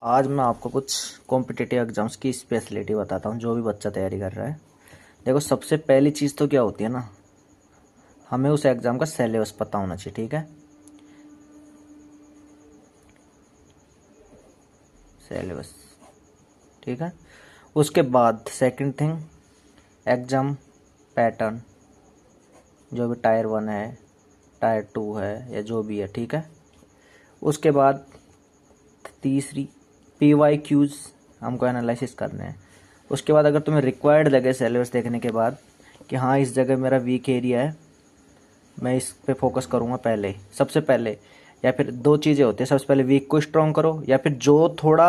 आज मैं आपको कुछ कॉम्पिटिटिव एग्जाम्स की स्पेशलिटी बताता हूँ जो भी बच्चा तैयारी कर रहा है। देखो, सबसे पहली चीज़ तो क्या होती है ना, हमें उस एग्ज़ाम का सिलेबस पता होना चाहिए। ठीक है, सिलेबस। ठीक है, उसके बाद सेकंड थिंग, एग्ज़ाम पैटर्न, जो भी टायर 1 है, टायर 2 है या जो भी है। ठीक है, उसके बाद तीसरी PYQs हमको एनालिसिस करने हैं। उसके बाद अगर तुम्हें रिक्वायर्ड लगे सिलेबस देखने के बाद कि हाँ इस जगह मेरा वीक एरिया है, मैं इस पे फोकस करूँगा पहले, सबसे पहले। या फिर दो चीज़ें होती हैं, सबसे पहले वीक को स्ट्रॉन्ग करो, या फिर जो थोड़ा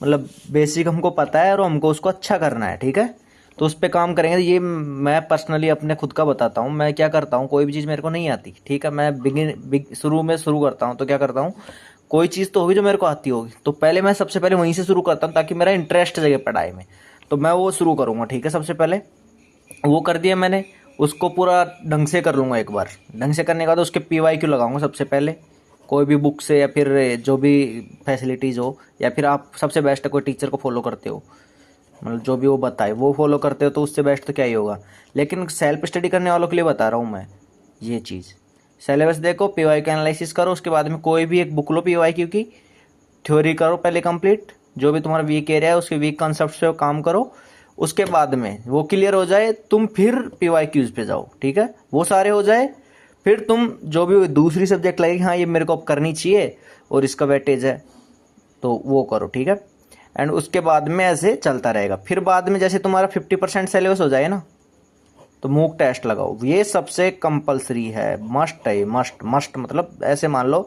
मतलब बेसिक हमको पता है और हमको उसको अच्छा करना है। ठीक है, तो उस पर काम करेंगे। ये मैं पर्सनली अपने खुद का बताता हूँ। मैं क्या करता हूँ, कोई भी चीज़ मेरे को नहीं आती, ठीक है, मैं शुरू करता हूँ तो क्या करता हूँ, कोई चीज़ तो होगी जो मेरे को आती होगी, तो पहले मैं सबसे पहले वहीं से शुरू करता हूँ ताकि मेरा इंटरेस्ट जगे पढ़ाई में। तो मैं वो शुरू करूँगा। ठीक है, सबसे पहले वो कर दिया मैंने, उसको पूरा ढंग से कर लूँगा। एक बार ढंग से करने के बाद उसके PYQ लगाऊंगा सबसे पहले, कोई भी बुक से या फिर जो भी फैसिलिटीज़ हो, या फिर आप सबसे बेस्ट कोई टीचर को फॉलो करते हो, मतलब जो भी वो बताए वो फॉलो करते हो, तो उससे बेस्ट तो क्या ही होगा। लेकिन सेल्फ स्टडी करने वालों के लिए बता रहा हूँ मैं ये चीज़। सिलेबस देखो, PYQ एनालिसिस करो, उसके बाद में कोई भी एक बुक लो PYQ की, थ्योरी करो पहले कंप्लीट, जो भी तुम्हारा वीक एरिया है उसके वीक कॉन्सेप्ट पे काम करो। उसके बाद में वो क्लियर हो जाए, तुम फिर PYQs पे जाओ। ठीक है, वो सारे हो जाए, फिर तुम जो भी दूसरी सब्जेक्ट लगेगी हाँ ये मेरे को अब करनी चाहिए और इसका वेटेज है, तो वो करो। ठीक है, एंड उसके बाद में ऐसे चलता रहेगा। फिर बाद में जैसे तुम्हारा 50% सिलेबस हो जाए ना, तो मूक टेस्ट लगाओ। ये सबसे कंपलसरी है, मस्ट है, मस्ट मस्ट। मतलब ऐसे मान लो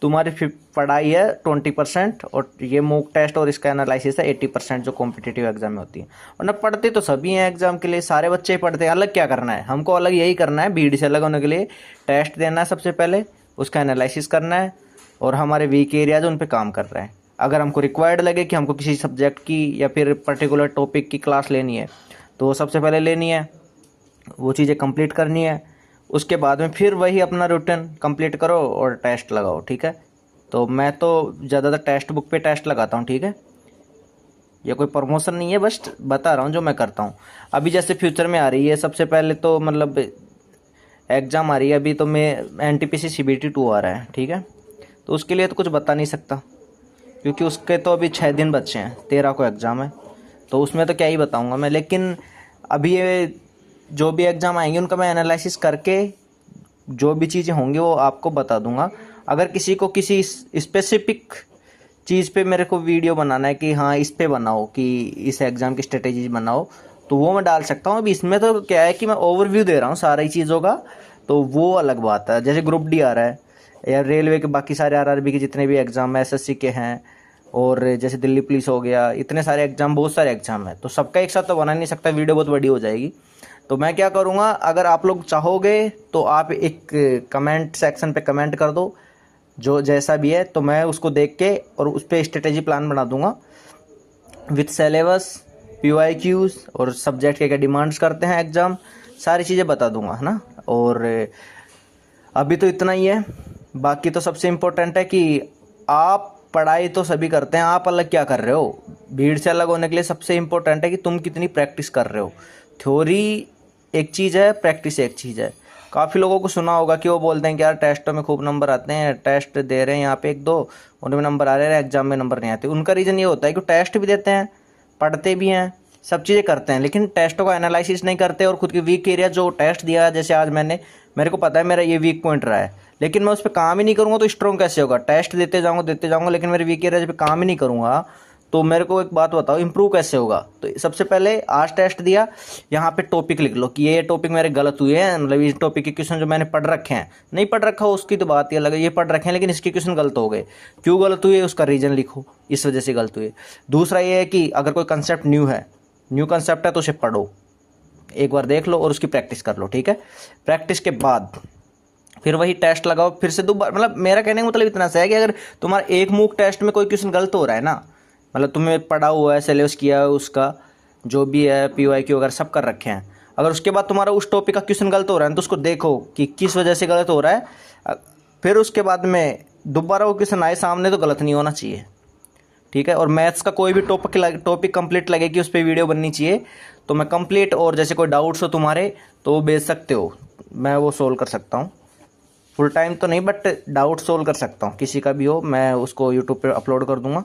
तुम्हारी पढ़ाई है 20% और ये मूक टेस्ट और इसका एनालिसिस है 80%, जो कॉम्पिटिटिव एग्जाम में होती है। और ना पढ़ते तो सभी हैं एग्जाम के लिए, सारे बच्चे ही पढ़ते हैं। अलग क्या करना है हमको, अलग यही करना है, भीड़ से अलग होने के लिए टेस्ट देना है सबसे पहले, उसका एनालिसिस करना है और हमारे वीक एरियाज उन पर काम कर रहे हैं। अगर हमको रिक्वायर्ड लगे कि हमको किसी सब्जेक्ट की या फिर पर्टिकुलर टॉपिक की क्लास लेनी है, तो वो सबसे पहले लेनी है, वो चीज़ें कंप्लीट करनी है। उसके बाद में फिर वही अपना रूटीन कंप्लीट करो और टेस्ट लगाओ। ठीक है, तो मैं तो ज़्यादातर टेक्स्ट बुक पे टेस्ट लगाता हूँ। ठीक है, ये कोई प्रमोशन नहीं है, बस बता रहा हूँ जो मैं करता हूँ। अभी जैसे फ्यूचर में आ रही है, सबसे पहले तो मतलब एग्ज़ाम आ रही है अभी, तो मैं NTPC CBT 2 आ रहा है। ठीक है, तो उसके लिए तो कुछ बता नहीं सकता, क्योंकि उसके तो अभी 6 दिन बचे हैं, 13 को एग्ज़ाम है, तो उसमें तो क्या ही बताऊँगा मैं। लेकिन अभी ये जो भी एग्ज़ाम आएंगे उनका मैं एनालिसिस करके जो भी चीज़ें होंगी वो आपको बता दूंगा। अगर किसी को किसी स्पेसिफिक चीज़ पे मेरे को वीडियो बनाना है कि हाँ इस पे बनाओ, कि इस एग्ज़ाम की स्ट्रेटेजी बनाओ, तो वो मैं डाल सकता हूँ। अभी इसमें तो क्या है कि मैं ओवरव्यू दे रहा हूँ सारी चीज़ों का, तो वो अलग बात है। जैसे ग्रुप डी आ रहा है या रेलवे के बाकी सारे RRB के जितने भी एग्ज़ाम है, SSC के हैं, और जैसे दिल्ली पुलिस हो गया, इतने सारे एग्ज़ाम, बहुत सारे एग्ज़ाम है, तो सबका एक साथ तो बना नहीं सकता, वीडियो बहुत बड़ी हो जाएगी। तो मैं क्या करूँगा, अगर आप लोग चाहोगे तो आप एक कमेंट सेक्शन पे कमेंट कर दो जो जैसा भी है, तो मैं उसको देख के और उस पर स्ट्रेटेजी प्लान बना दूंगा विथ सिलेबस, PYQs और सब्जेक्ट के क्या डिमांड्स करते हैं एग्ज़ाम, सारी चीज़ें बता दूंगा, है ना। और अभी तो इतना ही है। बाकी तो सबसे इम्पोर्टेंट है कि आप पढ़ाई तो सभी करते हैं, आप अलग क्या कर रहे हो। भीड़ से अलग होने के लिए सबसे इम्पोर्टेंट है कि तुम कितनी प्रैक्टिस कर रहे हो। थ्योरी एक चीज़ है, प्रैक्टिस एक चीज़ है। काफ़ी लोगों को सुना होगा कि वो बोलते हैं कि यार टेस्टों में खूब नंबर आते हैं, टेस्ट दे रहे हैं यहाँ पे 1-2, उनमें नंबर आ रहे हैं, एग्जाम में नंबर नहीं आते। उनका रीज़न ये होता है कि टेस्ट भी देते हैं, पढ़ते भी हैं, सब चीज़ें करते हैं, लेकिन टेस्टों का एनालिसिस नहीं करते और खुद की वीक एरिया जो टेस्ट दिया, जैसे आज मेरे को पता है मेरा ये वीक पॉइंट रहा है, लेकिन मैं उस पर काम ही नहीं करूँगा तो स्ट्रॉन्ग कैसे होगा। टेस्ट देते जाऊँगा लेकिन मेरे वीक एरिया पे काम ही नहीं करूँगा, तो मेरे को एक बात बताओ, इंप्रूव कैसे होगा। तो सबसे पहले आज टेस्ट दिया, यहाँ पे टॉपिक लिख लो कि ये टॉपिक मेरे गलत हुए हैं, मतलब इस टॉपिक के क्वेश्चन जो मैंने पढ़ रखे हैं, नहीं पढ़ रखा हो उसकी तो बात ही अलग है, ये पढ़ रखे हैं लेकिन इसके क्वेश्चन गलत हो गए, क्यों गलत हुए उसका रीजन लिखो, इस वजह से गलत हुए। दूसरा ये है कि अगर कोई कंसेप्ट न्यू कंसेप्ट है तो उसे पढ़ो, एक बार देख लो और उसकी प्रैक्टिस कर लो। ठीक है, प्रैक्टिस के बाद फिर वही टेस्ट लगाओ, फिर से दोबारा। मतलब मेरा कहने का मतलब इतना सा है कि अगर तुम्हारा एक मूक टेस्ट में कोई क्वेश्चन गलत हो रहा है ना, मतलब तुम्हें पढ़ा हुआ है, सिलेबस किया है उसका, जो भी है PYQ वगैरह सब कर रखे हैं, अगर उसके बाद तुम्हारा उस टॉपिक का क्वेश्चन गलत हो रहा है तो उसको देखो कि किस वजह से गलत हो रहा है। फिर उसके बाद में दोबारा वो क्वेश्चन आए सामने तो गलत नहीं होना चाहिए। ठीक है। और मैथ्स का कोई भी टॉपिक कंप्लीट लगे कि उस पर वीडियो बननी चाहिए तो मैं कंप्लीट, और जैसे कोई डाउट्स हो तुम्हारे तो वो भेज सकते हो, मैं वो सोल्व कर सकता हूँ। फुल टाइम तो नहीं, बट डाउट सोल्व कर सकता हूँ, किसी का भी हो मैं उसको यूट्यूब पे अपलोड कर दूँगा।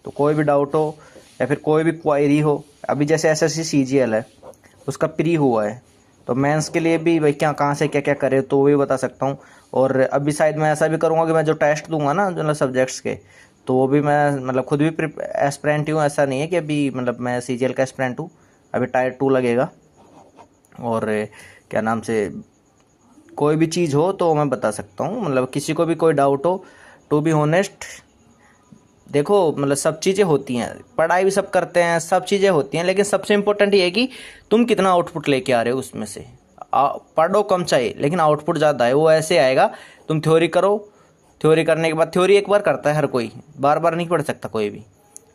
तो कोई भी डाउट हो या फिर कोई भी क्वायरी हो, अभी जैसे SSC CGL है उसका प्री हुआ है, तो मेंस के लिए भी भाई क्या कहाँ से क्या क्या करे तो वो भी बता सकता हूँ। और अभी शायद मैं ऐसा भी करूँगा कि मैं जो टेस्ट दूंगा ना मतलब सब्जेक्ट्स के, तो वो भी मैं मतलब खुद भी एस्पिरेंट हूँ, ऐसा नहीं है कि अभी मतलब मैं CGL का एस्पिरेंट हूँ। अभी टायर 2 लगेगा। और क्या नाम से कोई भी चीज़ हो तो मैं बता सकता हूँ, मतलब किसी को भी कोई डाउट हो। टू बी ऑनेस्ट, देखो मतलब सब चीज़ें होती हैं, पढ़ाई भी सब करते हैं, सब चीज़ें होती हैं, लेकिन सबसे इम्पोर्टेंट ये है कि तुम कितना आउटपुट लेके आ रहे हो उसमें से। पढ़ो कम चाहिए लेकिन आउटपुट ज़्यादा है, वो ऐसे आएगा। तुम थ्योरी करो, थ्योरी करने के बाद, थ्योरी एक बार करता है हर कोई, बार बार नहीं पढ़ सकता कोई भी।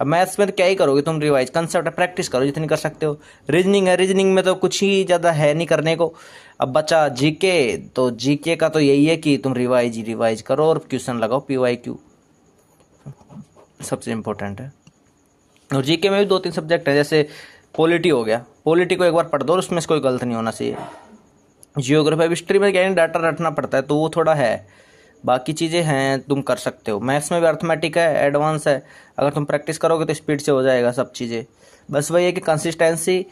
अब मैथ्स में तो क्या ही करोगे तुम, रिवाइज कंसेप्ट है, प्रैक्टिस करो जितनी कर सकते हो। रीजनिंग है, रीजनिंग में तो कुछ ही ज़्यादा है नहीं करने को। अब बचा जीके, तो जीके का तो यही है कि तुम रिवाइज करो और क्वेश्चन लगाओ, PYQ सबसे इम्पोर्टेंट है। और जीके में भी 2-3 सब्जेक्ट है, जैसे पॉलिटी हो गया, पॉलिटी को एक बार पढ़ दो और उसमें से कोई गलत नहीं होना चाहिए। जियोग्राफी, अब हिस्ट्री में क्या है डाटा रटना पड़ता है तो वो थोड़ा है, बाकी चीज़ें हैं तुम कर सकते हो। मैथ्स में भी अर्थमेटिक है, एडवांस है, अगर तुम प्रैक्टिस करोगे तो स्पीड से हो जाएगा सब चीज़ें। बस वही है कि कंसिस्टेंसी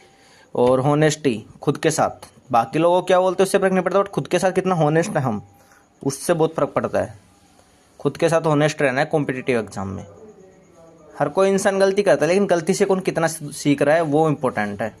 और होनेस्टी खुद के साथ, बाकी लोगों क्या बोलते हैं उससे फर्क नहीं पड़ता, बट खुद के साथ कितना होनेस्ट है हम, उससे बहुत फ़र्क पड़ता है। खुद के साथ होनेस्ट रहना है कॉम्पिटिटिव एग्जाम में। हर कोई इंसान गलती करता है, लेकिन गलती से कौन कितना सीख रहा है वो इम्पोर्टेंट है।